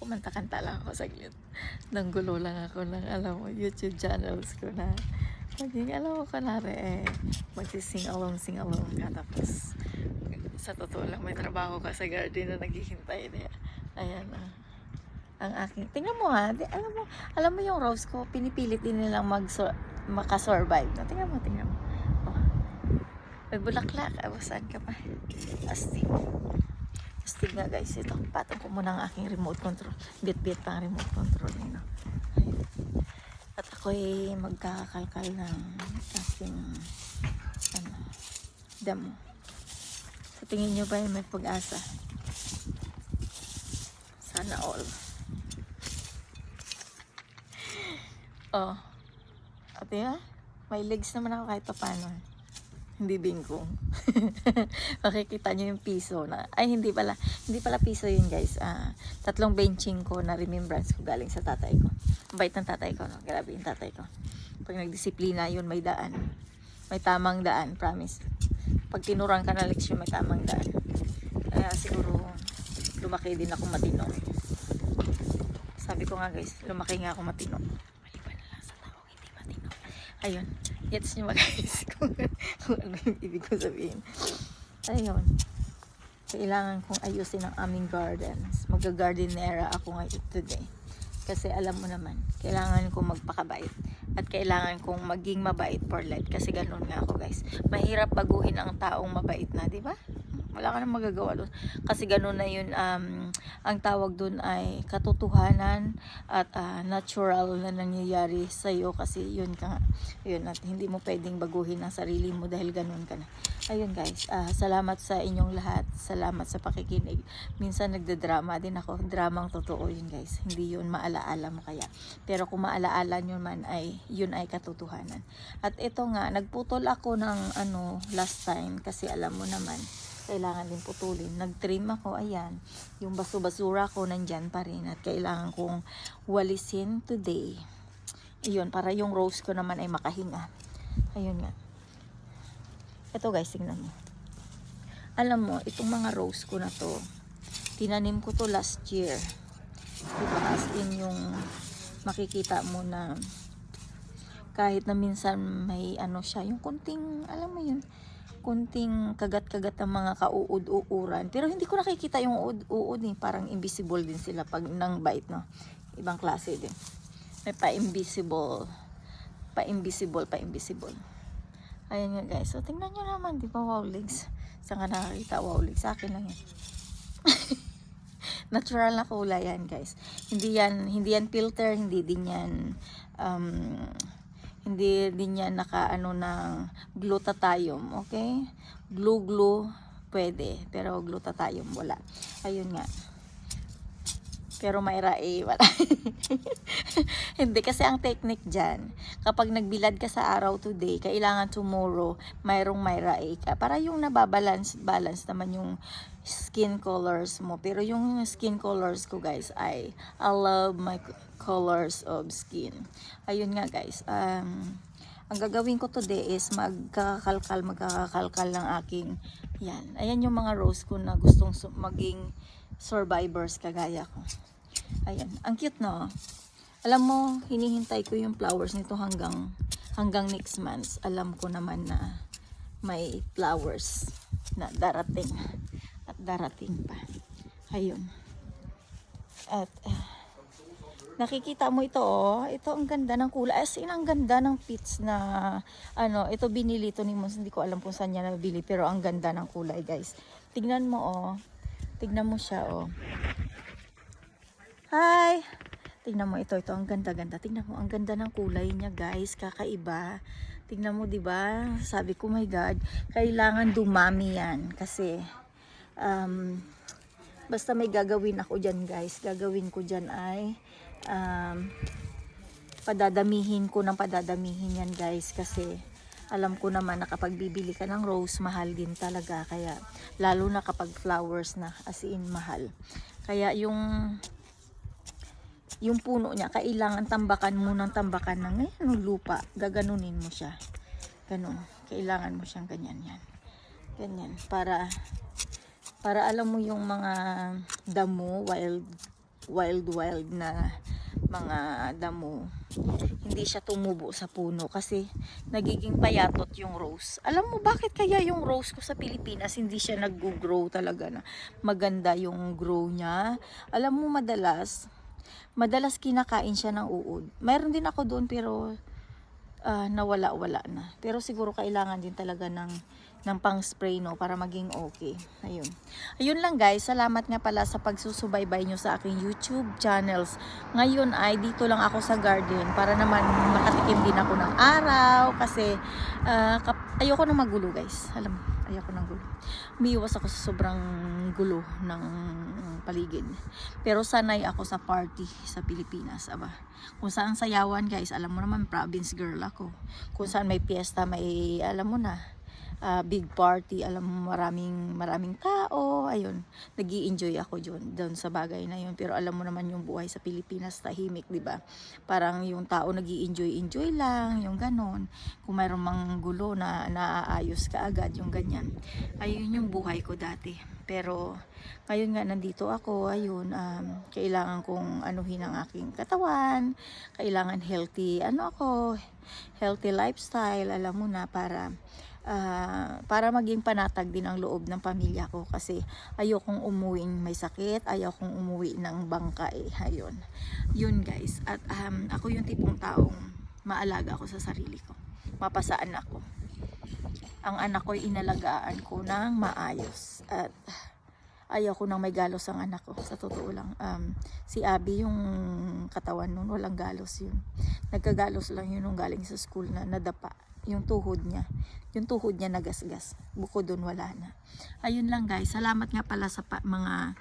kumanta-kanta lang ako saglit. Nanggulo lang ako ng, alam mo, YouTube channels ko na maging, alam mo, kanari magsising along ka. Tapos, sa totoo lang, may trabaho ka sa garden na naghihintay niya. Ayan, ang aking, tingnan mo ha, alam mo yung rose ko, pinipilit din nilang makasurvive. No? Tingnan mo. Oh, may bulaklak, saan ka pa? Astig nga guys, ito, patong ko muna ang aking remote control. Bit-bit pa ang remote control. You know? At ako'y magkakakalkal ng aking damo. Sa tingin nyo ba may pag-asa? Sana all. Oh. At diba? May legs naman ako kahit pa paano. Hindi bingkong. Makikita nyo yung piso na. Ay, hindi pala piso yun guys. 3 benching ko na remembrance ko galing sa tatay ko. Ang bait ng tatay ko, no? Grabe yung tatay ko. Pag nagdisiplina yun, may daan. May tamang daan, promise. Pag tinurang ka na leksyon, may tamang daan. Kaya siguro, lumaki din ako matino. Sabi ko nga guys, lumaki nga ako matino. Ayun, gets nyo guys kung ano yung ibig ko sabihin. Ayun, kailangan kong ayusin ang aming gardens. Mag-gardenera ako ngayon today. Kasi alam mo naman, kailangan kong magpakabait. At kailangan kong maging mabait for life. Kasi ganun nga ako guys. Mahirap baguhin ang taong mabait na, di ba? Wala ka nang magagawa doon. Kasi ganun na yun, ang tawag doon ay katotohanan at natural na nangyayari sa'yo. Kasi yun ka nga. Yun, at hindi mo pwedeng baguhin ang sarili mo dahil ganun ka na. Ayun guys, salamat sa inyong lahat. Salamat sa pakikinig. Minsan nagdadrama din ako. Dramang totoo yun guys. Hindi yun maalaala mo kaya. Pero kung maalaala nyo man ay yun ay katotohanan. At ito nga, nagputol ako ng last time kasi alam mo naman, kailangan din putulin. Nag-trim ako, ayan. Yung baso-basura ko nandyan pa rin at kailangan kong walisin today. Ayun, para yung rose ko naman ay makahinga. Ayun nga. Ito guys, tingnan mo. Alam mo, itong mga rose ko na to, tinanim ko to last year. Diba, as in yung makikita mo na kahit na minsan may siya, yung kunting, alam mo yun, kunting kagat-kagat ng mga kauud-uuran. Pero hindi ko nakikita yung uud eh. Parang invisible din sila pag nang bite, no? Ibang klase din. May pa-invisible. Ayan nga guys. So, tingnan nyo naman, di ba, wow legs? Saan ka nakakita? Wow legs. Sa akin lang yan. Natural na kulay yan guys. Hindi yan filter, hindi din yan naka-ano ng glutathione, okay? Glue pwede, pero glutathione wala. Ayun nga. Pero mayra wala. Hindi kasi ang technique dyan, kapag nagbilad ka sa araw today, kailangan tomorrow mayroong mayra ka para yung nababalance naman yung skin colors mo. Pero yung skin colors ko guys I love my colors of skin. Ayun nga guys, ang gagawin ko today is magkakakalkal ng aking yan. Ayan yung mga rose ko na gustong maging survivors kagaya ko. Ayan, ang cute no. Alam mo, hinihintay ko yung flowers nito hanggang next month. Alam ko naman na may flowers na darating at darating pa. Ayun. At nakikita mo ito ito ang ganda ng kulay. As in, ang ganda ng pits na ito binili to ni Mons. Hindi ko alam kung saan niya nabili pero ang ganda ng kulay guys. Tignan mo Tignan mo siya Hi! Tingnan mo ito, ang ganda-ganda. Tingnan mo, ang ganda ng kulay niya, guys. Kakaiba. Tingnan mo, 'di ba? Sabi ko, my God, kailangan dumami 'yan kasi basta may gagawin ako diyan, guys. Gagawin ko diyan ay padadamihin 'yan, guys, kasi alam ko naman na kapag bibili ka ng rose, mahal din talaga. Kaya lalo na kapag flowers na, as in mahal. Kaya yung puno niya, kailangan tambakan mo ng lupa. Gaganunin mo siya. Ganun. Kailangan mo siyang ganyan yan. Ganyan. Para alam mo yung mga damo, wild na mga damo, hindi siya tumubo sa puno kasi nagiging payatot yung rose. Alam mo bakit kaya yung rose ko sa Pilipinas hindi siya nag-grow talaga na maganda yung grow niya? Alam mo madalas kinakain siya ng uod. Mayroon din ako doon pero nawala-wala na. Pero siguro kailangan din talaga ng pang-spray, no, para maging okay. Ayun lang guys, salamat nga pala sa pagsusubaybay nyo sa aking YouTube channels. Ngayon ay dito lang ako sa garden para naman makatikim din ako ng araw kasi ayoko na magulo guys. Alam mo, ayoko ng gulo. Umiiwas ako sa sobrang gulo ng paligid. Pero sanay ako sa party sa Pilipinas, aba. Kung saan sayawan guys, alam mo naman, province girl ako. Kung saan may piyesta, may alam mo na, big party, alam mo, maraming tao, ayun, nag-i-enjoy ako doon sa bagay na yun. Pero alam mo naman yung buhay sa Pilipinas, tahimik, di ba? Parang yung tao nag-i-enjoy lang, yung ganon. Kung mayroong mang gulo na naaayos ka agad, yung ganyan. Ayun yung buhay ko dati. Pero ngayon nga nandito ako, ayun, kailangan kong anuhin ang aking katawan, kailangan healthy lifestyle, alam mo na, para maging panatag din ang loob ng pamilya ko kasi ayokong umuwing may sakit, ayokong umuwi ng bangka ayun. Yun guys, at ako yung tipong taong maalaga ako sa sarili ko, mapasaan ako. Ang anak ko inalagaan ko ng maayos at ayaw ko nang may galos ang anak ko, sa totoo lang. Si Abby, yung katawan nun, walang galos yun. Nagkagalos lang yun nung galing sa school na nadapa. Yung tuhod niya nagasgas. Bukod dun, wala na. Ayun lang guys, salamat nga pala sa mga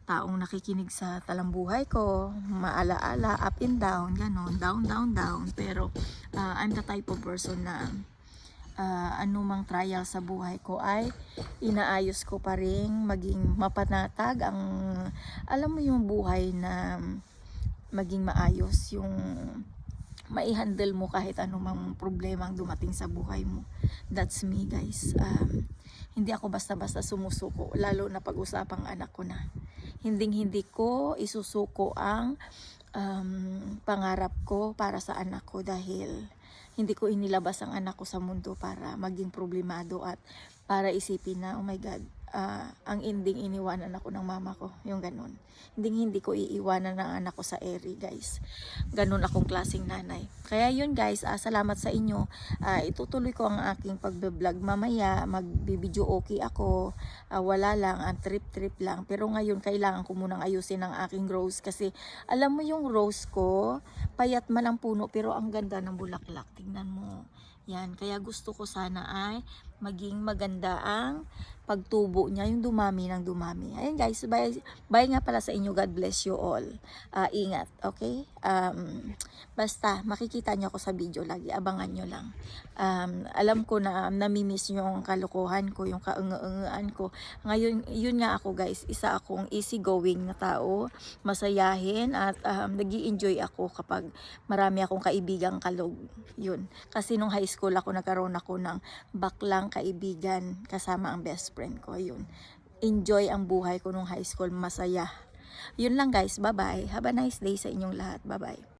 taong nakikinig sa talambuhay ko, maalaala, up and down, ganon, down. Pero I'm the type of person na anumang trial sa buhay ko ay inaayos ko pa rin maging mapanatag ang, alam mo, yung buhay na maging maayos, yung mai-handle mo kahit anumang problema ang dumating sa buhay mo. That's me guys. Hindi ako basta-basta sumusuko, lalo na pag-usapang anak ko na. Hindi ko isusuko ang pangarap ko para sa anak ko dahil hindi ko inilabas ang anak ko sa mundo para maging problemado at para isipin na, oh my God, ang ending iniwanan ako ng mama ko, yung ganun. Hindi ko iiwanan ng anak ko sa eri guys. Ganun akong klaseng nanay. Kaya yun guys, salamat sa inyo. Itutuloy ko ang aking pagbe-vlog mamaya, magbibideo okay ako. Wala lang, trip lang. Pero ngayon kailangan ko munang ayusin ang aking rose kasi alam mo yung rose ko, payat man ang puno pero ang ganda ng bulaklak. Tingnan mo. Yan, kaya gusto ko sana ay maging maganda ang pagtubo niya, yung dumami. Ayan guys, bye nga pala sa inyo. God bless you all. Ingat, okay? Basta, makikita nyo ako sa video lagi. Abangan nyo lang. Alam ko na namimiss nyo ang kalokohan ko, yung kaungaan ko. Ngayon, yun nga ako guys, isa akong easygoing na tao, masayahin at nag-i-enjoy ako kapag marami akong kaibigang kalog. Yun. Kasi nung high school ako, nagkaroon ako ng baklang kaibigan kasama ang best friend ko. Ayun. Enjoy ang buhay ko nung high school, masaya. Yun lang guys, bye-bye. Have a nice day sa inyong lahat. Bye-bye.